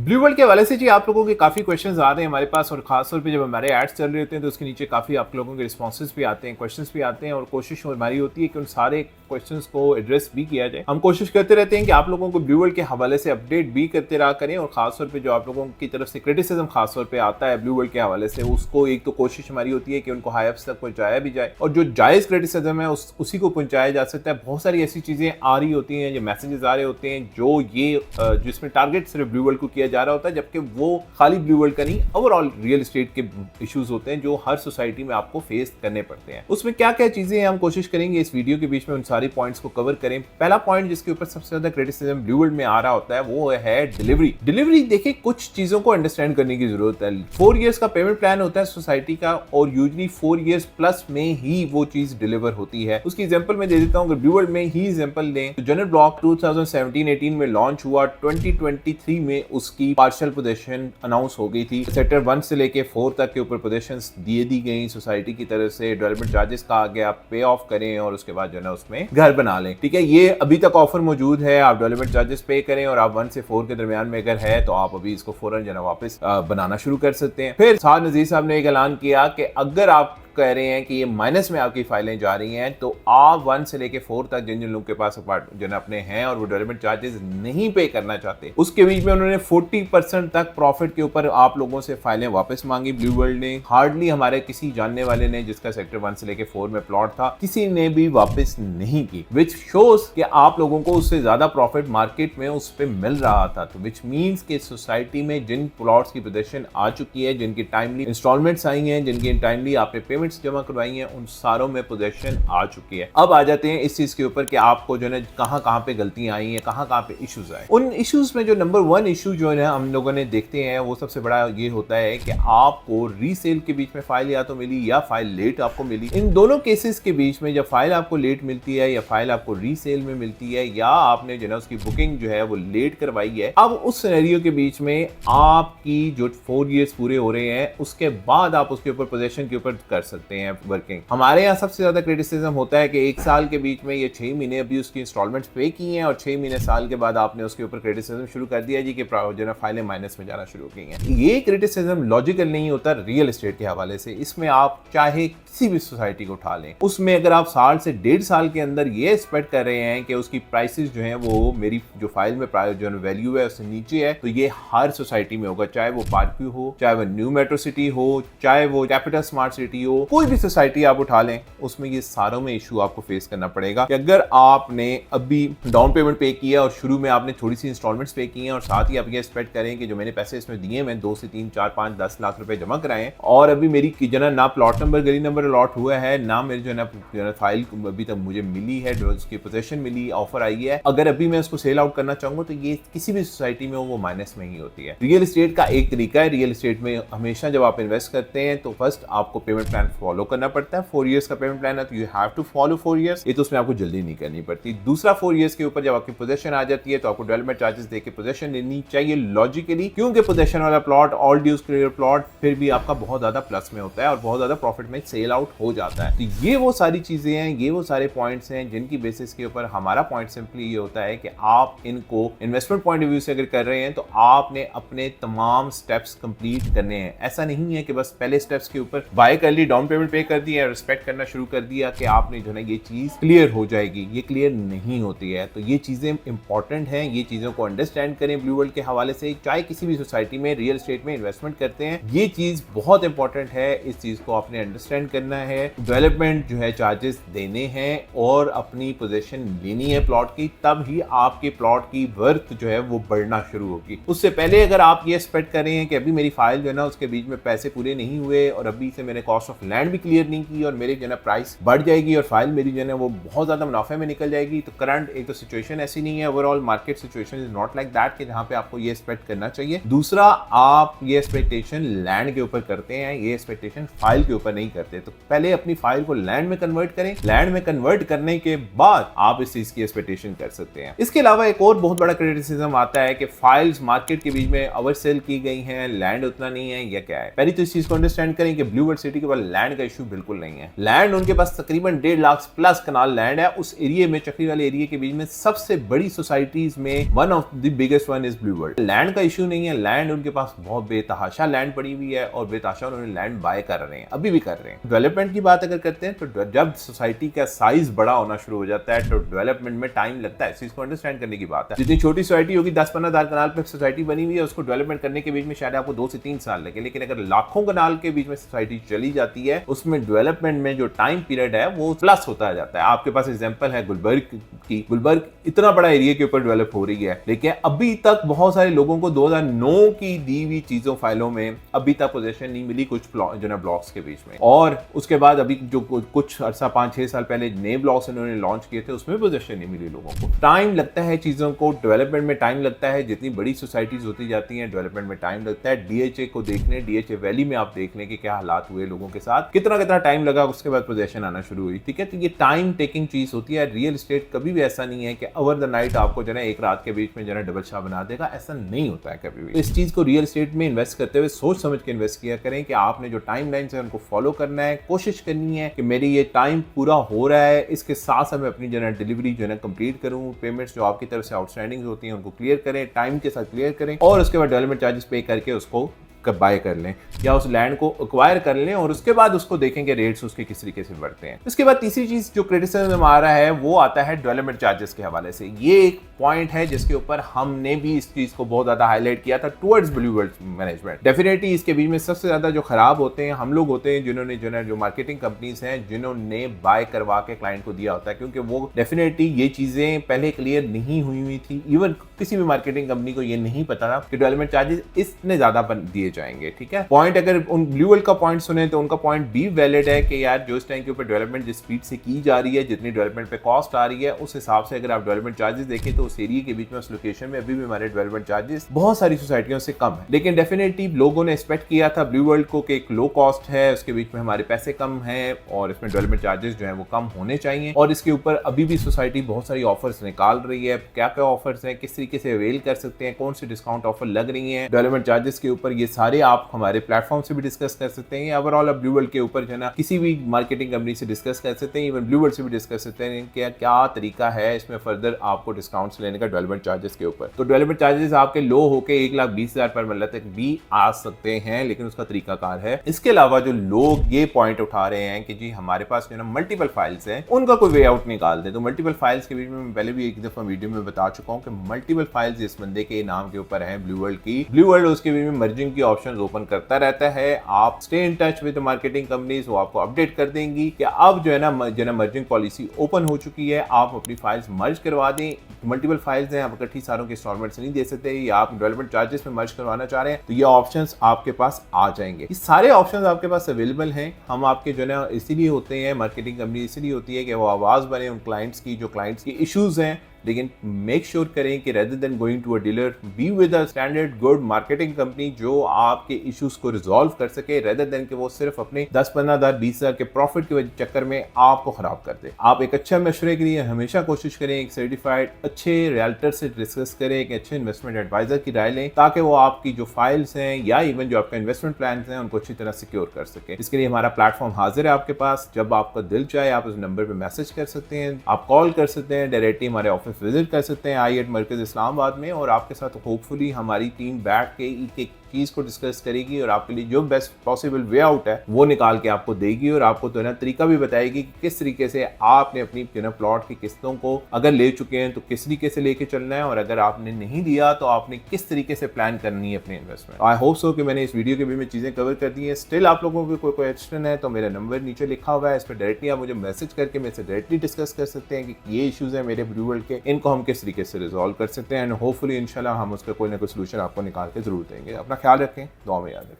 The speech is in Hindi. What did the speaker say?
ब्लू वर्ल्ड के हवाले से जी आप लोगों के काफ़ी क्वेश्चंस आ रहे हैं हमारे पास, और खासतौर पे जब हमारे एड्स चल रहे होते हैं तो उसके नीचे काफ़ी आप लोगों के रिस्पॉन्सेज भी आते हैं, क्वेश्चंस भी आते हैं, और कोशिश हमारी होती है कि उन सारे क्वेश्चंस को एड्रेस भी किया जाए। हम कोशिश करते रहते हैं कि आप लोगों को ब्लू वर्ल्ड के हवाले से अपडेट भी करते रहा करें, और खासतौर पर जो आप लोगों की तरफ से क्रिटिसिज्म खासतौर पर आता है ब्लू वर्ल्ड के हवाले से, उसको एक तो कोशिश हमारी होती है कि उनको हाई अप्स तक पहुँचाया भी जाए, और जो जायज़ क्रिटिसिज्म है उसी को पहुँचाया जा सकता है। बहुत सारी ऐसी चीज़ें आ रही होती हैं, जो मैसेजेस आ रहे होते हैं जो ये जिसमें टारगेट सिर्फ ब्लू वर्ल्ड को किया जा रहा होता है, जबकि वो खाली ब्लू वर्ल्ड का नहीं, ओवरऑल रियल एस्टेट के इश्यूज होते हैं जो हर सोसाइटी में आपको फेस करने पड़ते हैं। उसमें क्या क्या चीजें हैं हम कोशिश करेंगे इस वीडियो के बीच में उन सारे पॉइंट्स को कवर करें। पहला पॉइंट जिसके ऊपर सबसे ज्यादा क्रिटिसिज्म ब्लू वर्ल्ड में आ रहा होता है वो है डिलीवरी। देखिए, कुछ चीजों को अंडरस्टैंड करने की जरूरत है। 4 इयर्स का पेमेंट प्लान होता है सोसाइटी का, और यूजली 4 इयर्स प्लस में ही वो चीज डिलीवर होती है। उसकी एग्जांपल मैं दे देता हूं, अगर ब्लू वर्ल्ड में ही एग्जांपल दें तो जनरल ब्लॉक 2017-18 में लॉन्च हुआ, 2023 में उसकी पार्शियल पोजीशन अनाउंस हो गई थी। सेक्टर 1 से लेके 4 तक के ऊपर पोजीशंस दी गई सोसाइटी की तरफ से। डेवलपमेंट चार्जेस कहा गया आप पे ऑफ करें और उसके बाद जो है उसमें घर बना लें। ठीक है, ये अभी तक ऑफर मौजूद है, आप डेवलपमेंट चार्जेस पे करें और आप 1 से 4 के दरमियान में अगर है तो आप अभी इसको फौरन जो है वापस बनाना शुरू कर सकते हैं। फिर साद नजीर साहब ने एक ऐलान किया कि अगर आप कह रहे हैं कि ये माइनस में आपकी फाइलें जा रही हैं तो आप 1 से लेके 4 तक जिन लोगों के पास जो है अपने हैं और वो डेवलपमेंट चार्जेस नहीं पे करना चाहते, उसके बीच में उन्होंने 40% तक प्रॉफिट के ऊपर आप लोगों से फाइलें वापस मांगी। ब्लू वर्ल्ड ने हार्डली हमारे किसी जानने वाले ने जिसका सेक्टर 1 से लेके 4 में प्लॉट था, किसी ने भी वापस नहीं की, विच शोज कि आप लोगों को उससे ज्यादा प्रॉफिट मार्केट में उस पर मिल रहा था। तो विच मीन्स कि सोसाइटी में जिन प्लॉट्स की पोजीशन आ चुकी है, जिनकी टाइमली इंस्टॉलमेंट्स आई हैं, जिनकी टाइमली आपने पेमेंट्स जमा करवाई हैं, उन सारों में पोजीशन आ चुकी है। अब आ जाते हैं इस चीज के ऊपर कि आपको जो है कहां पे गलतियां आई हैं, कहां पे इश्यूज आए। उन इश्यूज में जो नंबर 1 इशू जो है हम लोगों ने देखते हैं वो सबसे बड़ा ये होता है कि आपको रीसेल के बीच में फाइल या तो मिली या फाइल लेट आपको मिली। इन दोनों केसेस के बीच में जब फाइल आपको लेट मिलती है या फाइल आपको रीसेल में मिलती है या आपने जो है उसकी बुकिंग जो है वो लेट करवाई है, अब उस सिनेरियो के बीच में आपकी जो 4 इयर्स पूरे हो रहे हैं उसके बाद आप उसके ऊपर पोजीशन के ऊपर कर सकते हैं वर्किंग। हमारे यहाँ सबसे ज्यादा क्रिटिसिज्म होता है कि 1 साल के बीच में ये 6 महीने अभी उसकी इंस्टॉलमेंट्स पे की हैं और 6 महीने साल के बाद आपने उसके ऊपर क्रिटिसिज्म शुरू कर दिया जी कि जो है फाइलें माइनस में जाना शुरू की हैं। ये क्रिटिसिज्म लॉजिकल नहीं होता रियल एस्टेट के हवाले से। इसमें आप चाहे किसी भी सोसाइटी को उठा लें, उसमें अगर आप साल से 1.5 साल के अंदर ये एक्सपेक्ट कर रहे हैं कि उसकी प्राइसेस जो है वो मेरी जो फाइल में जो है वैल्यू है उससे नीचे है, तो ये हर सोसाइटी में होगा, चाहे वो पार्कव्यू हो, चाहे वो न्यू मेट्रो सिटी हो, चाहे वो कैपिटल स्मार्ट सिटी हो, कोई भी सोसाइटी आप उठा लें उसमें ये सारों में इशू आपको फेस करना पड़ेगा कि अगर आपने अभी डाउन पेमेंट पे किया और शुरू में आपने थोड़ी सी इंस्टॉलमेंट्स पे की हैं और साथ ही आप ये एक्सपेक्ट करें कि जो मैंने पैसे इसमें दिए मैं 2 से 3 4 5 10 लाख रुपए जमा कराए हैं और अभी मेरी जना ना प्लॉट नंबर गली नंबर अलॉट हुआ है ना मेरी जो है फाइल अभी तक मुझे मिली है, जो उसकी पोजीशन मिली, ऑफर आई है, अगर अभी मैं उसको सेल आउट करना चाहूंगा तो ये किसी भी सोसाइटी में वो माइनस में ही होती है। रियल एस्टेट का एक तरीका है, रियल एस्टेट में हमेशा जब आप इन्वेस्ट करते हैं तो फर्स्ट आपको पेमेंट प्लान फॉलो करना पड़ता है। 4 इयर्स का पेमेंट प्लान है तो you have to follow 4 years, ये तो उसमें आपको जल्दी नहीं करनी पड़ती। दूसरा 4 इयर्स के ऊपर जब आपकी पोजीशन आ जाती है तो आपको डेवलपमेंट चार्जेस देके पोजीशन लेनी चाहिए लॉजिकली, क्योंकि पोजीशन वाला plot all dues clear plot फिर भी आपका बहुत ज्यादा प्लस में होता है और बहुत ज्यादा प्रॉफिट में सेल आउट हो जाता है। तो ये वो सारी चीजें हैं, ये वो सारे पॉइंट्स हैं जिनकी बेसिस के ऊपर हमारा पॉइंट सिंपली ये होता है कि आप इनको इन्वेस्टमेंट पॉइंट ऑफ व्यू से अगर कर रहे हैं तो आपने अपने तमाम स्टेप्स कंप्लीट करने हैं। ऐसा नहीं है कि बस पहले स्टेप्स के ऊपर बाय कर ली, डाउन पेमेंट पे कर दिया, रिस्पेक्ट करना शुरू कर दिया कि आपने जो है ये चीज क्लियर हो जाएगी, ये क्लियर नहीं होती है। तो ये चीजें इंपॉर्टेंट हैं, ये चीजों को अंडरस्टैंड करें ब्लू वर्ल्ड के हवाले से, चाहे किसी भी सोसाइटी में रियल एस्टेट में इन्वेस्टमेंट करते हैं, ये चीज बहुत इंपॉर्टेंट है। इस चीज को आपने अंडरस्टैंड करना है, डेवलपमेंट जो है चार्जेस देने हैं और अपनी पोजीशन लेनी है प्लॉट की, तब ही आपके प्लॉट की वर्थ जो है वो बढ़ना शुरू होगी। उससे पहले अगर आप ये एक्सपेक्ट कर रहे हैं कि अभी मेरी फाइल जो है ना उसके बीच में पैसे पूरे नहीं हुए और अभी से मैंने कॉस्ट ऑफ लैंड भी क्लियर नहीं की और मेरी जो है प्राइस बढ़ जाएगी और फाइल मेरी जो है वो बहुत ज्यादा मुनाफे में निकल जाएगी, तो करंट एक तो सिचुएशन ऐसी नहीं है, overall market situation is not like that कि जहां पे आपको ये एक्सपेक्ट करना चाहिए। दूसरा, आप ये एक्सपेक्टेशन लैंड के ऊपर करते हैं, ये एक्सपेक्टेशन फाइल के ऊपर नहीं करते। तो पहले अपनी फाइल को लैंड में कन्वर्ट करें, लैंड में कन्वर्ट करने के बाद आप इस चीज की एक्सपेक्टेशन कर सकते हैं। इसके अलावा एक और बहुत बड़ा क्रिटिसिज्म आता है कि फाइल्स मार्केट के बीच में ओवर सेल की गई हैं, लैंड उतना नहीं है, या क्या है। पहले तो इस चीज को अंडरस्टैंड करें कि ब्लू वर्ल्ड सिटी के पास लैंड का इशू बिल्कुल नहीं है। लैंड उनके पास तकरीबन 1.5 लाख प्लस कनाल लैंड है। उस एरिया में, चक्री वाले एरिया के बीच में सबसे बड़ी सोसाइटीज में one of the biggest one is blue world. Land का इशू नहीं है, लैंड उनके पास बहुत बेतहाशा लैंड पड़ी हुई है और बेतहाशा उन्होंने लैंड बाय कर रहे हैं, अभी भी कर रहे हैं। डेवलपमेंट की बात अगर करते हैं तो जब सोसाइटी का साइज बड़ा होना शुरू हो जाता है तो डेवलपमेंट में टाइम लगता है। इस चीज को अंडरस्टैंड करने की बात है। जितनी छोटी सोसाइटी होगी, 10-15 हज़ार कनाल पे सोसाइटी बनी हुई है, उसको डेवलपमेंट करने के बीच में शायद आपको 2 से 3 साल लगे। लेकिन अगर लाखों कनाल के बीच में सोसाइटी चली जाती है, उसमें डेवलपमेंट में जो टाइम पीरियड है वो प्लस होता जाता है। आपके पास एग्जांपल है गुलबर्ग की। गुलबर्ग इतना बड़ा एरिया के ऊपर डेवलप हो रही है, लेकिन अभी तक बहुत सारे लोगों को 2009 की दी हुई चीजों फाइलों में अभी तक पोजीशन नहीं मिली कुछ जो ना ब्लॉक्स के बीच में। और उसके बाद अभी जो कुछ अरसा 5-6 साल पहले नए ब्लॉक्स इन्होंने लॉन्च किए थे, उसमें पोजीशन नहीं मिली लोगों को। टाइम लगता है चीजों को, डेवलपमेंट में टाइम लगता है। जितनी बड़ी सोसाइटीज होती जाती हैं, डेवलपमेंट में टाइम लगता है। डीएचए को देखने, डीएचए वैली में आप देख लें कि क्या हालात हुए लोगों के साथ, कितना टाइम लगा, उसके बाद पोजीशन आना शुरू हुई। ठीक है, तो ये टाइम टेकिंग चीज होती है। रियल एस्टेट कभी भी ऐसा नहीं है कि ओवर द नाइट आपको जो है एक रात के बीच में जो है डबल शाह बना देगा, ऐसा नहीं होता है कभी भी। इस चीज को रियल एस्टेट में इन्वेस्ट करते हुए सोच समझ के इन्वेस्ट किया करें कि आपने जो टाइम लाइन है उनको फॉलो करना है। कोशिश करनी है कि मेरी ये टाइम पूरा हो रहा है, इसके साथ साथ मैं अपनी जो है डिलीवरी जो है कंप्लीट करूं। पेमेंट्स जो आपकी तरफ से आउटस्टैंडिंग होती हैं उनको क्लियर करें, टाइम के साथ क्लियर करें और उसके बाद डेवलपमेंट चार्जेस पे करके उसको बाय कर लें या उस लैंड को एक्वायर कर लें और उसके बाद उसको देखें कि रेट्स उसके किस तरीके से बढ़ते हैं। इसके बाद तीसरी चीज जो क्रिटिसिज्म आ रहा है वो आता है डेवलपमेंट चार्जेस के हवाले से। ये एक पॉइंट है जिसके ऊपर हमने भी इस चीज को बहुत ज्यादा हाईलाइट किया था towards blue world management. Definitely इसके बीच में सबसे ज्यादा जो खराब होते हैं हम लोग होते हैं, जिन्होंने जो मार्केटिंग कंपनीज हैं, जिन्होंने बाय करवा के क्लाइंट को दिया होता है, क्योंकि वो डेफिनेटली ये चीजें पहले क्लियर नहीं हुई थी। इवन किसी भी मार्केटिंग कंपनी को ये नहीं पता था कि डेवलपमेंट चार्जेस इतने ज्यादा दिए जाएंगे। ठीक है, पॉइंट अगर उन ब्लू वर्ल्ड का पॉइंट सुने तो उनका पॉइंट भी वैलिड है कि यार जो इस टाइम के ऊपर डेवलपमेंट जिस स्पीड से की जा रही है, जितनी डेवलपमेंट पे कॉस्ट आ रही है, उस हिसाब से अगर आप डेवलपमेंट चार्जेस देखें तो उस एरिया के बीच में, उस लोकेशन में अभी भी हमारे डेवलपमेंट चार्जेस बहुत सारी सोसाइटियों से कम है। लेकिन डेफिनेटली लोगों ने एक्सपेक्ट किया था ब्लू वर्ल्ड को कि एक लो कॉस्ट है, उसके बीच में हमारे पैसे कम है और इसमें डेवलपमेंट चार्जेस जो है वो कम होने चाहिए। और इसके ऊपर अभी भी सोसाइटी बहुत सारी ऑफर्स निकाल रही है। क्या क्या ऑफर्स हैं, किस तरीके से अवेल कर सकते हैं, कौन सी डिस्काउंट ऑफर लग रही है डेवलपमेंट चार्जेस के ऊपर, ये सारे आप हमारे प्लेटफॉर्म से भी डिस्कस कर सकते हैं। ओवरऑल आप ब्लू वर्ल्ड के ऊपर जो है ना किसी भी मार्केटिंग कंपनी से डिस्कस कर सकते हैं, इवन ब्लू वर्ल्ड से भी डिस्कस सकते हैं कि क्या तरीका है इसमें फर्दर आपको डिस्काउंट्स लेने का डेवलपमेंट चार्जेस के ऊपर। तो डेवलपमेंट चार्जेस आपके लो होके 1,20,000 पर मरला तक भी आ सकते हैं, लेकिन उसका तरीकाकार है। इसके अलावा जो लोग ये पॉइंट उठा रहे हैं कि जी हमारे पास जो ना मल्टीपल फाइल्स हैं, उनका कोई वे आउट निकाल दे। तो मल्टीपल फाइल्स के बीच में मैं पहले भी एक दफा वीडियो में बता चुका हूं कि मल्टीपल फाइल्स इस बंदे के नाम के ऊपर है ब्लू वर्ल्ड की। ब्लू वर्ल्ड उसके बीच में मर्जिंग की ऑप्शन ओपन करता रहता है। आप stay in touch with marketing companies, वो आपको अपडेट कर देंगी कि अब जो है ना मर्जिंग पॉलिसी ओपन हो चुकी है, आप अपनी फाइल्स मर्ज करवा दें। मल्टीपल फाइल्स हैं, आप इकट्ठी सारों के इंस्टॉलमेंट्स नहीं दे सकते, या आप डेवलपमेंट चार्जेस में मर्ज करवाना चाह रहे हैं तो ये ऑप्शंस आपके पास आ जाएंगे। ये सारे ऑप्शंस आपके पास अवेलेबल हैं। हम आपके जो है ना इसीलिए होते हैं, मार्केटिंग कंपनी इसीलिए होती है कि वो आवाज बने उन क्लाइंट्स की जो क्लाइंट्स की इश्यूज हैं। लेकिन मेक श्योर करें कि rather than going to a dealer, be with a standard good marketing company जो आपके इश्यूज को रिजॉल्व कर सके, रेदर देन कि वो सिर्फ अपने 10-15,000 20,000 के प्रॉफिट के चक्कर में आपको खराब कर दे। आप एक अच्छे मशवरे के लिए हमेशा कोशिश करें, एक सर्टिफाइड अच्छे रियल्टर से डिस्कस करें, एक अच्छे इन्वेस्टमेंट एडवाइजर की राय लें, ताकि वो आपकी जो फाइल्स हैं या इवन जो आपका इन्वेस्टमेंट प्लान हैं उनको अच्छी तरह सिक्योर कर सके। इसके लिए हमारा प्लेटफॉर्म हाजिर है आपके पास। जब आपका दिल चाहे आप उस नंबर पर मैसेज कर सकते हैं, आप कॉल कर सकते हैं, डायरेक्टली हमारे ऑफिस विजिट कर सकते हैं आई मरकज इस्लामाबाद में, और आपके साथ होपफुली हमारी टीम बैठ के एक चीज को डिस्कस करेगी और आपके लिए जो बेस्ट पॉसिबल वे आउट है वो निकाल के आपको देगी और आपको तो ना तरीका भी बताएगी कि किस तरीके से आपने अपनी प्लॉट की किस्तों को अगर ले चुके हैं तो किस तरीके से लेके चलना है, और अगर आपने नहीं दिया तो आपने किस तरीके से प्लान करनी है अपने इन्वेस्टमेंट। आई होप सो कि मैंने इस वीडियो के भी में चीजें कवर कर दी है। स्टिल आप लोगों को कोई क्वेश्चन है तो मेरा नंबर नीचे लिखा हुआ है, इस पर डायरेक्टली आप मुझे मैसेज करके मेरे से डायरेक्टली डिस्कस कर सकते हैं कि ये इश्यूज है मेरे ब्लू वर्ल्ड के, इनको हम किस तरीके से रिजॉल्व कर सकते हैं, एंड होपफुली इंशाल्लाह हम उसका कोई ना कोई सोल्यूशन आपको निकाल के जरूर देंगे। अपना ख्याल रखें, दुआ में याद रखें।